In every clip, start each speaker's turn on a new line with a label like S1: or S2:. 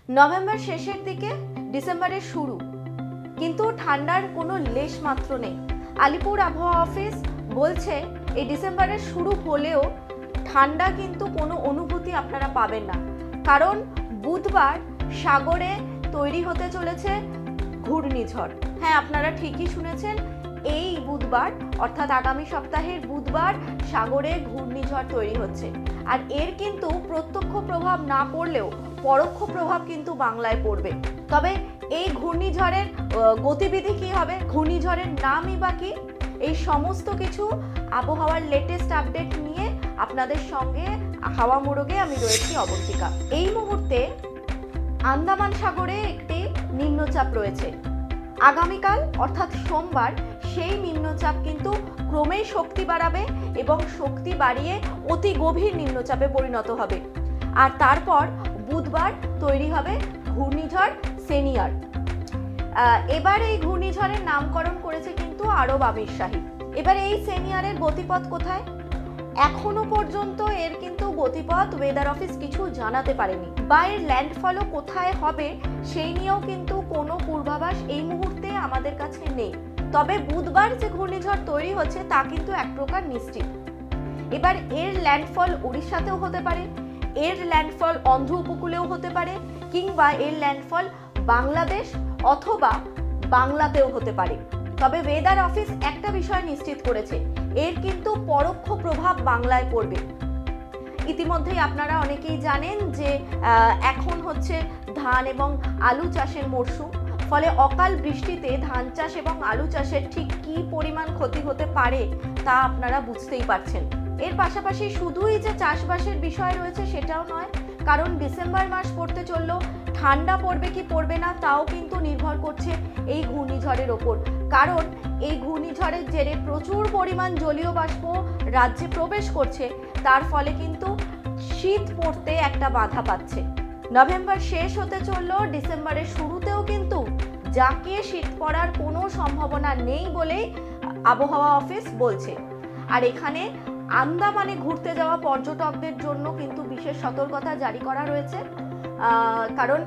S1: November শেষের দিকে ডিসেম্বরের শুরু, কিন্তু ঠান্ডার কোনো লেশ মাত্র নেই। আলিপুর আবহাওয়া অফিস বলছে এই ডিসেম্বরের শুরু হলেও ঠান্ডা কিন্তু কোনো অনুভূতি আপনারা পাবেন না, কারণ বুধবার সাগরে তৈরি হতে চলেছে ঘূর্ণিঝড়। হ্যাঁ, আপনারা ঠিকই শুনেছেন, এই বুধবার অর্থাৎ আগামী সপ্তাহের বুধবার সাগরে ঘূর্ণিঝড় তৈরি হচ্ছে। আর এর কিন্তু প্রত্যক্ষ প্রভাব না পড়লেও পরোক্ষ প্রভাব কিন্তু বাংলায় পড়বে। তবে এই ঘূর্ণিঝড়ের গতিবিধি কি হবে, ঘূর্ণিঝড়ের নামই বা কি, এই সমস্ত কিছু আবহাওয়ার লেটেস্ট আপডেট নিয়ে আপনাদের সঙ্গে হাওয়া মোড়কে আমি রয়েছি অবন্তিকা। এই মুহূর্তে আন্দামান সাগরে একটি নিম্নচাপ রয়েছে। আগামীকাল অর্থাৎ সোমবার সেই নিম্নচাপ কিন্তু ক্রমেই শক্তি বাড়াবে এবং শক্তি বাড়িয়ে অতি গভীর নিম্নচাপে পরিণত হবে। আর তারপর বুধবার তৈরি হবে ঘূর্ণিঝড় সেনিয়ার। এবার এই ঘূর্ণিঝড়ের নামকরণ করেছে কিন্তু আরব আমির শাহী। এবার এই সেনিয়ারের গতিপথ কোথায়, এখনো পর্যন্ত এর কিন্তু গতিপথ ওয়েদার অফিস কিছু জানাতে পারেনি, বা এর ল্যান্ডফলও কোথায় হবে সেই নিয়েও কিন্তু কোনো পূর্বাভাস এই মুহূর্তে আমাদের কাছে নেই। তবে বুধবার যে ঘূর্ণিঝড় তৈরি হচ্ছে তা কিন্তু এক প্রকার নিশ্চিত। এবার এর ল্যান্ডফল উড়িষ্যাতেও হতে পারে, এর ল্যান্ডফল অন্ধ্র উপকূলেও হতে পারে, কিংবা এর ল্যান্ডফল বাংলাদেশ অথবা বাংলাতেও হতে পারে। তবে ওয়েদার অফিস একটা বিষয় নিশ্চিত করেছে, এর কিন্তু পরোক্ষ প্রভাব বাংলায় পড়বে। ইতিমধ্যেই আপনারা অনেকেই জানেন যে এখন হচ্ছে ধান এবং আলু চাষের মরশুম, ফলে অকাল বৃষ্টিতে ধান চাষ এবং আলু চাষের ঠিক কী পরিমাণ ক্ষতি হতে পারে তা আপনারা বুঝতেই পারছেন। এর পাশাপাশি শুধুই যে চাষবাসের বিষয় রয়েছে সেটাও নয়, কারণ ডিসেম্বর মাস পড়তে চললেও ঠান্ডা পড়বে কি পড়বে না তাও কিন্তু নির্ভর করছে এই ঘূর্ণিঝড়ের ওপর। কারণ এই ঘূর্ণিঝড়ের জেরে প্রচুর পরিমাণ জলীয় বাষ্প রাজ্যে প্রবেশ করছে, তার ফলে কিন্তু শীত পড়তে একটা বাধা পাচ্ছে। নভেম্বর শেষ হতে চললেও ডিসেম্বরের শুরুতেও কিন্তু জাঁকিয়ে শীত পড়ার কোনো সম্ভাবনা নেই বলেই আবহাওয়া অফিস বলছে। আর এখানে আন্দামানে ঘুরতে যাওয়া পর্যটকদের জন্য কিন্তু বিশেষ সতর্কতা জারি করা রয়েছে, কারণ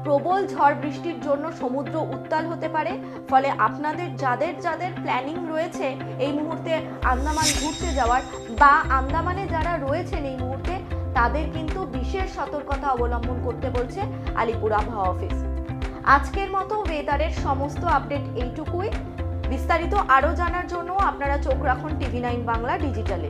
S1: প্রবল ঝড় বৃষ্টির জন্য সমুদ্র উত্তাল হতে পারে। ফলে আপনাদের যাদের যাদের প্ল্যানিং রয়েছে এই মুহূর্তে আন্দামান ঘুরতে যাওয়ার, বা আন্দামানে যারা রয়েছেন এই মুহূর্তে, তাদের কিন্তু বিশেষ সতর্কতা অবলম্বন করতে বলছে আলিপুর আবহাওয়া অফিস। আজকের মতো ওয়েদারের সমস্ত আপডেট এইটুকুই। বিস্তারিত আরও জানার জন্য আপনারা চোখ রাখুন TV9 বাংলা ডিজিটালে।